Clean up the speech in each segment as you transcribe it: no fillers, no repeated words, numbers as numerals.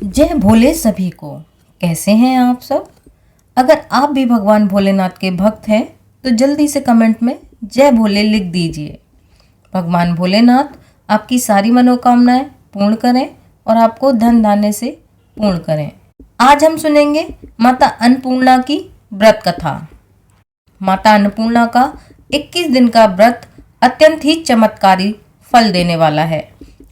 जय भोले सभी को। कैसे हैं आप सब? अगर आप भी भगवान भोलेनाथ के भक्त हैं तो जल्दी से कमेंट में जय भोले लिख दीजिए। भगवान भोलेनाथ आपकी सारी मनोकामनाएं पूर्ण करें और आपको धन धान्य से पूर्ण करें। आज हम सुनेंगे माता अन्नपूर्णा की व्रत कथा। माता अन्नपूर्णा का 21 दिन का व्रत अत्यंत ही चमत्कारी फल देने वाला है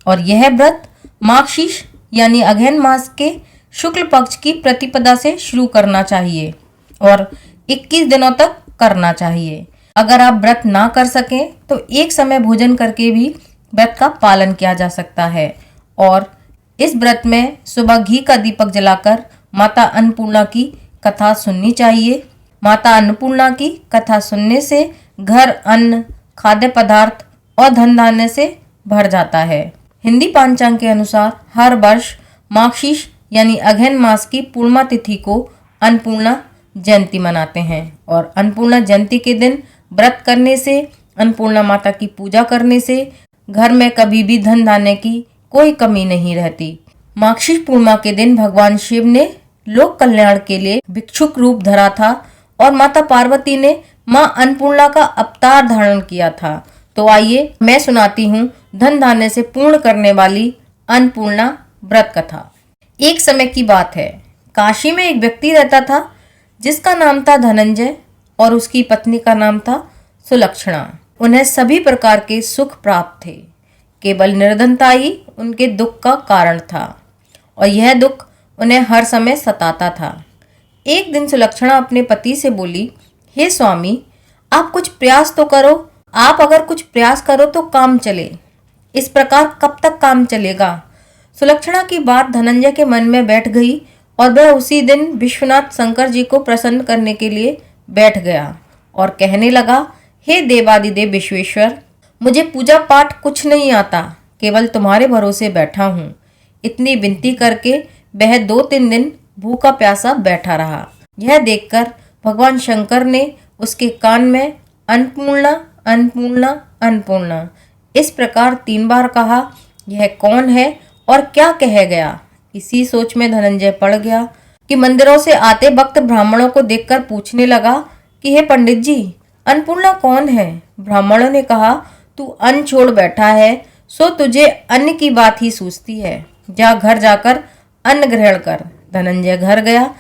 और यह व्रत माघशीश यानी अगहन मास के शुक्ल पक्ष की प्रतिपदा से शुरू करना चाहिए और 21 दिनों तक करना चाहिए। अगर आप व्रत ना कर सकें तो एक समय भोजन करके भी व्रत का पालन किया जा सकता है और इस व्रत में सुबह घी का दीपक जलाकर माता अन्नपूर्णा की कथा सुननी चाहिए। माता अन्नपूर्णा की कथा सुनने से घर अन्न, खाद्य पदार्थ और धन धान्य से भर जाता है। हिंदी पांचांग के अनुसार हर वर्ष माघशीश यानी अगहन मास की पूर्णिमा तिथि को अन्नपूर्णा जयंती मनाते हैं और अन्नपूर्णा जयंती के दिन व्रत करने से, अन्नपूर्णा माता की पूजा करने से घर में कभी भी धन धान्य की कोई कमी नहीं रहती। माघशीश पूर्णिमा के दिन भगवान शिव ने लोक कल्याण के लिए भिक्षुक रूप धरा था और माता पार्वती ने मां अन्नपूर्णा का अवतार धारण किया था। तो आइए मैं सुनाती हूँ धन धान्य से पूर्ण करने वाली अन्नपूर्णा व्रत कथा। एक समय की बात है, काशी में एक व्यक्ति रहता था जिसका नाम था धनंजय और उसकी पत्नी का नाम था सुलक्षणा। उन्हें सभी प्रकार के सुख प्राप्त थे, केवल निर्धनता ही उनके दुख का कारण था और यह दुख उन्हें हर समय सताता था। एक दिन सुलक्षणा अपने पति से बोली, हे स्वामी, आप कुछ प्रयास तो करो। आप अगर कुछ प्रयास करो तो काम चले, इस प्रकार कब तक काम चलेगा? सुलक्षणा की बात धनंजय के मन में बैठ गई और वह उसी दिन विश्वनाथ शंकर जी को प्रसन्न करने के लिए बैठ गया और कहने लगा, हे देवादिदेव विश्वेश्वर, मुझे पूजा पाठ कुछ नहीं आता, केवल तुम्हारे भरोसे बैठा हूँ। इतनी विनती करके वह 2-3 दिन भूखा प्यासा बैठा रहा। यह देखकर भगवान शंकर ने उसके कान में अन्नपूर्णा अन्नपूर्णा अन्नपूर्णा इस प्रकार 3 बार कहा। यह कौन है और क्या कह गया? इसी सोच में धनंजय पड़ गया कि मंदिरों से आते भक्त ब्राह्मणों को देखकर पूछने लगा कि हे पंडित जी, अन्नपूर्णा कौन है? ब्राह्मणों ने कहा, तू अन्न छोड़ बैठा है सो तुझे अन्न की बात ही सूझती है। जा घर जाकर अन्न ग्रहण कर। धनंजय घर गया,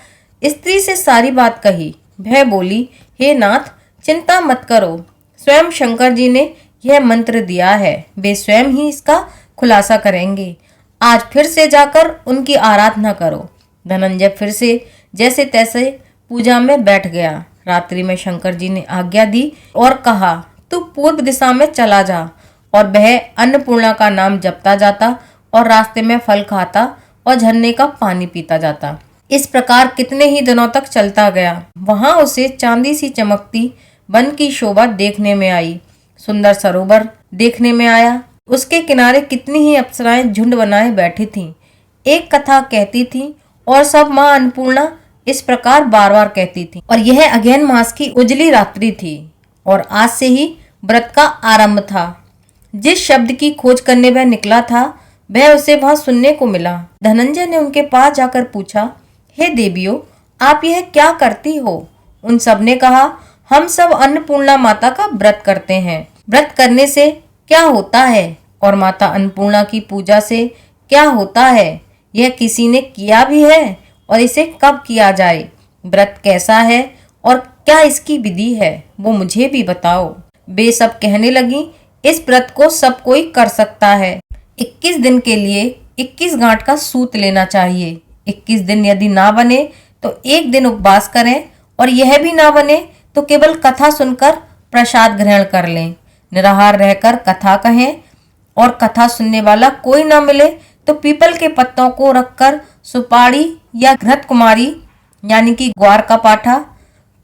स्त्री से सारी बात कही। वह बोली, हे नाथ, चिंता मत करो, स्वयं शंकर जी ने यह मंत्र दिया है, वे स्वयं ही इसका खुलासा करेंगे। आज फिर से जाकर उनकी आराधना करो। धनंजय फिर से जैसे तैसे पूजा में बैठ गया। रात्रि में शंकर जी ने आज्ञा दी और कहा, तू पूर्व दिशा में चला जा। और वह अन्नपूर्णा का नाम जपता जाता और रास्ते में फल खाता और झरने का पानी पीता जाता। इस प्रकार कितने ही दिनों तक चलता गया। वहां उसे चांदी सी चमकती वन की शोभा देखने में आई, सुंदर सरोवर देखने में आया। उसके किनारे कितनी ही अप्सराएं झुंड बनाए बैठी थीं। एक कथा कहती थी और सब मां अन्नपूर्णा इस प्रकार बार बार कहती थी। और यह अगहन मास की उजली रात्रि थी और आज से ही व्रत का आरंभ था। जिस शब्द की खोज करने वह निकला था वह उसे वहां सुनने को मिला। धनंजय ने उनके पास जाकर पूछा, हे देवियों, आप यह क्या करती हो? उन सब ने कहा, हम सब अन्नपूर्णा माता का व्रत करते हैं। व्रत करने से क्या होता है और माता अन्नपूर्णा की पूजा से क्या होता है, यह किसी ने किया भी है और इसे कब किया जाए? व्रत कैसा है और क्या इसकी विधि है, वो मुझे भी बताओ। वे सब कहने लगी, इस व्रत को सब कोई कर सकता है। 21 दिन के लिए 21 गांठ का सूत लेना चाहिए। 21 दिन यदि ना बने तो एक दिन उपवास करें और यह भी ना बने तो केवल कथा सुनकर प्रसाद ग्रहण कर लें। निराहार रहकर कथा कहें और कथा सुनने वाला कोई ना मिले तो पीपल के पत्तों को रखकर सुपारी या घृत कुमारी यानी कि ग्वार का पाठा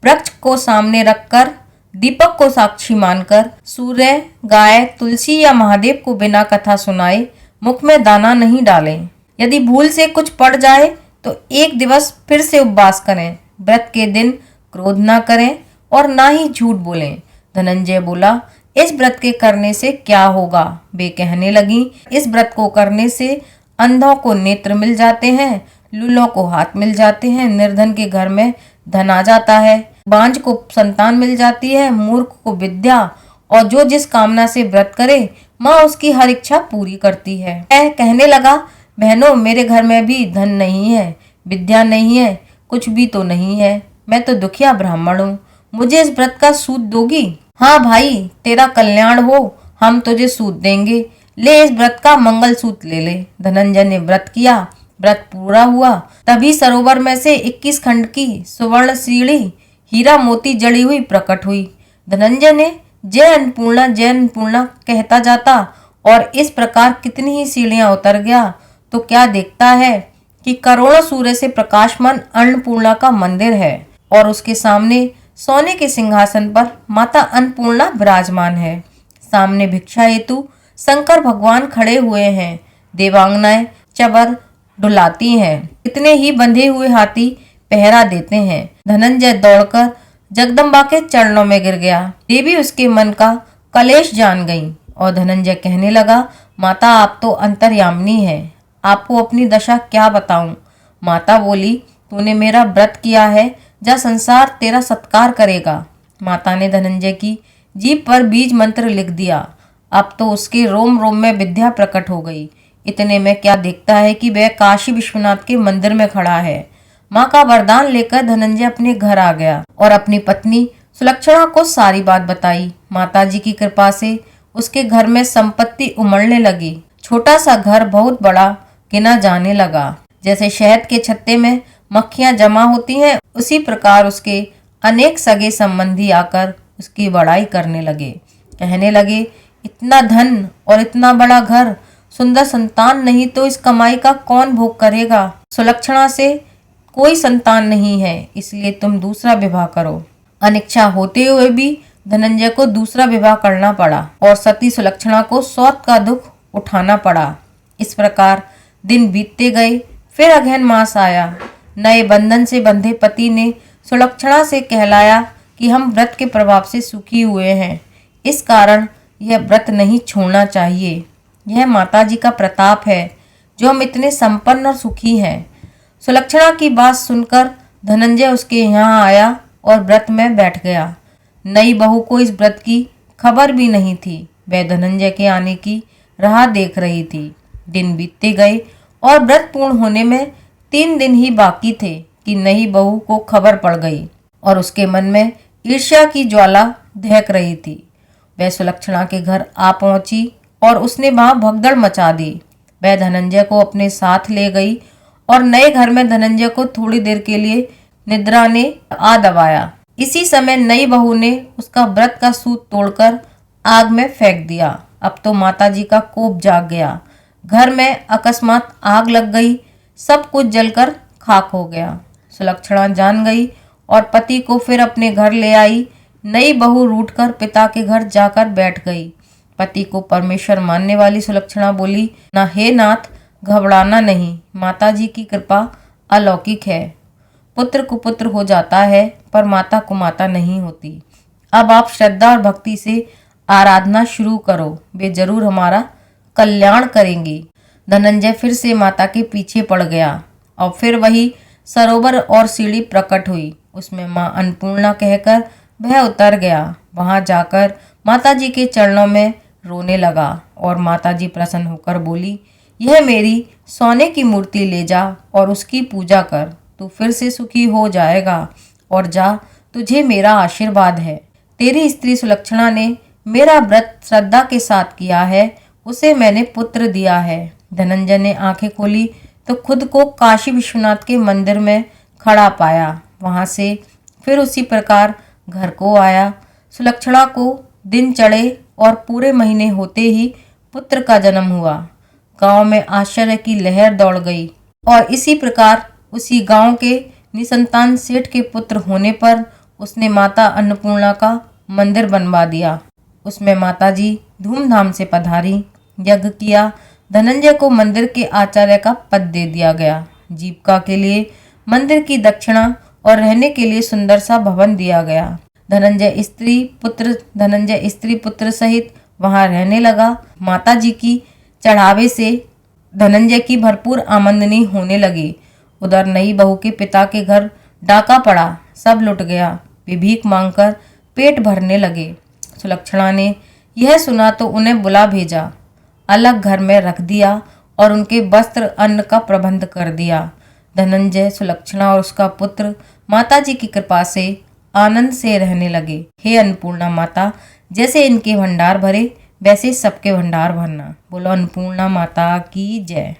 वृक्ष को सामने रखकर दीपक को साक्षी मानकर सूर्य, गाय, तुलसी या महादेव को बिना कथा सुनाए मुख में दाना नहीं डालें। यदि भूल से कुछ पड़ जाए तो एक दिवस फिर से उपवास करें। व्रत के दिन क्रोध ना करें और ना ही झूठ बोलें। धनंजय बोला, इस व्रत के करने से क्या होगा? वे कहने लगी, इस व्रत को करने से अंधों को नेत्र मिल जाते हैं, लूलों को हाथ मिल जाते हैं, निर्धन के घर में धन आ जाता है, बांझ को संतान मिल जाती है, मूर्ख को विद्या, और जो जिस कामना से व्रत करे माँ उसकी हर इच्छा पूरी करती है। कहने लगा, बहनों मेरे घर में भी धन नहीं है, विद्या नहीं है, कुछ भी तो नहीं है, मैं तो दुखिया ब्राह्मण हूँ, मुझे इस व्रत का सूद दोगी? हाँ भाई, तेरा कल्याण हो, हम तुझे सूद देंगे, ले इस व्रत का मंगल सूत्र ले ले। धनंजय ने व्रत किया, व्रत पूरा हुआ। तभी सरोवर में से 21 खंड की सुवर्ण सीढ़ी हीरा मोती जड़ी हुई प्रकट हुई। धनंजय ने जय अन्नपूर्णा कहता जाता और इस प्रकार कितनी ही सीढ़ियां उतर गया तो क्या देखता है कि करोड़ों सूर्य से प्रकाशमान अन्नपूर्णा का मंदिर है और उसके सामने सोने के सिंहासन पर माता अन्नपूर्णा विराजमान है। सामने भिक्षा हेतु शंकर भगवान खड़े हुए हैं। देवांगनाएं चबर डुलाती हैं। कितने ही बंधे हुए हाथी पहरा देते हैं। धनंजय दौड़कर जगदम्बा के चरणों में गिर गया। देवी उसके मन का कलेश जान गई और धनंजय कहने लगा, माता आप तो अंतर्यामिनी है, आपको अपनी दशा क्या बताऊं। माता बोली, तूने मेरा व्रत किया है, जा संसार तेरा सत्कार करेगा। माता ने धनंजय की जीभ पर बीज मंत्र लिख दिया। अब तो उसके रोम रोम में विद्या प्रकट हो गई। इतने में क्या देखता है कि वह काशी विश्वनाथ के मंदिर में खड़ा है। माँ का वरदान लेकर धनंजय अपने घर आ गया और अपनी पत्नी सुलक्षणा को सारी बात बताई। माताजी की कृपा से उसके घर में संपत्ति उमड़ने लगी। छोटा सा घर बहुत बड़ा गिना जाने लगा। जैसे शहद के छत्ते में मक्खियां जमा होती हैं, उसी प्रकार उसके अनेक सगे संबंधी आकर उसकी बड़ाई करने लगे। कहने लगे, इतना धन और इतना बड़ा घर, सुंदर संतान नहीं तो इस कमाई का कौन भोग करेगा। सुलक्षणा से कोई संतान नहीं है, इसलिए तुम दूसरा विवाह करो। अनिच्छा होते हुए भी धनंजय को दूसरा विवाह करना पड़ा और सती सुलक्षणा को सौत का दुख उठाना पड़ा। इस प्रकार दिन बीतते गए। फिर अगहन मास आया। नए बंधन से बंधे पति ने सुलक्षणा से कहलाया कि हम व्रत के प्रभाव से सुखी हुए हैं, इस कारण यह व्रत नहीं छोड़ना चाहिए। यह माताजी का प्रताप है जो हम इतने संपन्न और सुखी हैं। सुलक्षणा की बात सुनकर धनंजय उसके यहाँ आया और व्रत में बैठ गया। नई बहू को इस व्रत की खबर भी नहीं थी। वह धनंजय के आने की राह देख रही थी। दिन बीतते गए और व्रत पूर्ण होने में 3 दिन ही बाकी थे कि नई बहू को खबर पड़ गई और उसके मन में ईर्ष्या की ज्वाला दहक रही थी। वह सुलक्षणा के घर आ पहुंची और उसने वहां भगदड़ मचा दी। वह धनंजय को अपने साथ ले गई और नए घर में धनंजय को थोड़ी देर के लिए निद्रा ने आ दबाया। इसी समय नई बहू ने उसका व्रत का सूत तोड़कर आग में फेंक दिया। अब तो माताजी का कोप जाग गया। घर में अकस्मात आग लग गई। सब कुछ जलकर खाक हो गया। सुलक्षणा जान गई और पति को फिर अपने घर ले आई। नई बहू रूठकर पिता के घर जाकर बैठ गई। पति को परमेश्वर मानने वाली सुलक्षणा बोली, ना हे नाथ, घबराना नहीं, माताजी की कृपा अलौकिक है। पुत्र कुपुत्र हो जाता है पर माता कुमाता नहीं होती। अब आप श्रद्धा और भक्ति से आराधना शुरू करो, वे जरूर हमारा कल्याण करेंगी। धनंजय फिर से माता के पीछे पड़ गया और फिर वही सरोवर और सीढ़ी प्रकट हुई। उसमें माँ अन्नपूर्णा कहकर वह उतर गया। वहां जाकर माताजी के चरणों में रोने लगा और माताजी प्रसन्न होकर बोली, यह मेरी सोने की मूर्ति ले जा और उसकी पूजा कर, तू फिर से सुखी हो जाएगा। और जा, तुझे मेरा आशीर्वाद है। तेरी स्त्री सुलक्षणा ने मेरा व्रत श्रद्धा के साथ किया है, उसे मैंने पुत्र दिया है। धनंजय ने आंखें खोली तो खुद को काशी विश्वनाथ के मंदिर में खड़ा पाया। वहां से फिर उसी प्रकार घर को आया। सुलक्षणा को दिन चढ़े और पूरे महीने होते ही पुत्र का जन्म हुआ। गांव में आश्चर्य की लहर दौड़ गई और इसी प्रकार उसी गांव के निसंतान सेठ के पुत्र होने पर उसने माता अन्नपूर्णा का मंदिर बनवा दिया। उसमें माताजी धूमधाम से पधारी, यज्ञ किया। धनंजय को मंदिर के आचार्य का पद दे दिया गया। जीविका के लिए मंदिर की दक्षिणा और रहने के लिए सुंदर सा भवन दिया गया। धनंजय स्त्री पुत्र सहित वहां रहने लगा। माताजी की चढ़ावे से धनंजय की भरपूर आमदनी होने लगी उधर नई बहू के पिता के घर डाका पड़ा, सब लुट गया। वे भीख मांगकर पेट भरने लगे। सुलक्षणा ने यह सुना तो उन्हें बुला भेजा, अलग घर में रख दिया और उनके वस्त्र अन्न का प्रबंध कर दिया। धनंजय, सुलक्षणा और उसका पुत्र माताजी की कृपा से आनंद से रहने लगे। हे अन्नपूर्णा माता, जैसे इनके भंडार भरे वैसे सबके भंडार भरना। बोलो अन्नपूर्णा माता की जय।